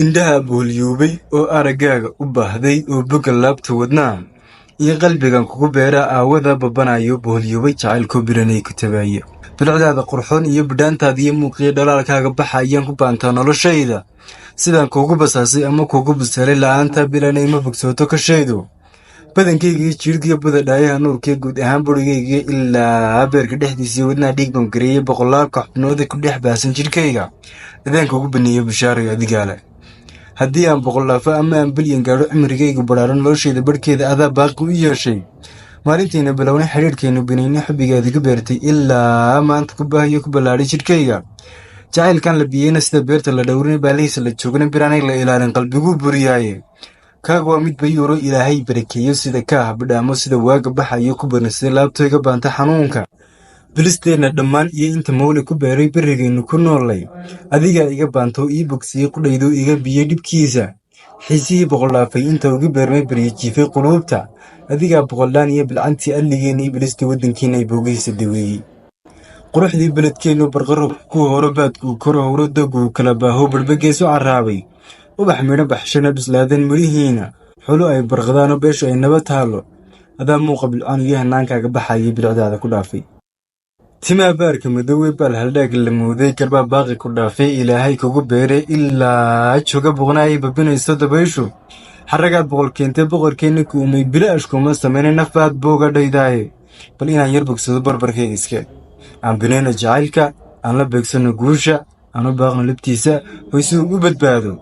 indhaha boolyoobay oo araggaaga u baahday oo boga laabta wadnaa iyo qalbigan kugu beera aawada babanayo boolyoobay jacaylkoo biranay ku tabaaya bilicdaada qurxoon iyo bidhaantaada iyo muuqiyo dhalaalkaaga baxa ayaan ku baantaa noloshayda sidaan kuugu basaasay ama kuugu basalay la'aanta bilanay ma bogsooto kashaydu badankayga iyo jiirhkiyo bada dhaayaha nuurkiyo guud ahaan burigayga ilaa beerka dhexdiisii wadnaha dhiig baan gareeyey boqolaalka xubnooda ku dhex baasan jidhkayga ideenka ugu baneeyo bashaaray adigaale haddii aan boqol dhaafo ama aan bilyan gaadho cimrigayga badhaaro noloshayda barhkeeda adaa baaqi u yeeshay maalintayna bilownay xidhiidhkaynu binaynay xubbigaadi ku beertay ilaa maanta ku baahiyo ku ballaadhay jidhkayga jacaylkan la biyeyna sida beerta la dhowrinay baalihiisa la joogna biraanay la ilaalin qalbiguu buriyaaye kaaga waa mid bayuuro ilaahay barakeeyo sida kaah bidhaamo sida waaga baxayo ku barnasay laabtoyga baanta xanuunka bilisteenna dhammaan iyo inta mawle ku beeray berrigaynu ku noollay adigaa iga baantoo ii bogsiyey qudhaydoo iga biyey dhibkiisa xiisihii boqoldhaafay inta ugu beermay barya jiifay quluubta adigaa boqoldhaan iyo bilcantii adligeenna iyo bilistii waddankiina ay boogaysa daweeyey quruxdii beledkeennu barqarrob kuwa hore baadkuu koro howro daguu kala baaho barbageesu carraabay ubax midho baxshana bislaadeen midhihiina xulo ay barqadaanoo beeshu ay naba taallo adaa muuqa bilcaan iyo hanaankaaga baxayay bilicdaada ku dhaafay timaa baarka madowey baal haldhaag la mooday garbaa baaqi ku dhaafay ilaahay kugu beeray ilaa jooga boqnaayay babinayso dabayshu xaragaad boqol keentay boqorkeenna kuumay bilaashkuma samaynay nafaad booga dhaydaaye bal inaan yar bogsado barbarkayga iskee aan binayno jacaylka aan la beegsano guusha aan u baaqno libtiisa hoy si uu u badbaado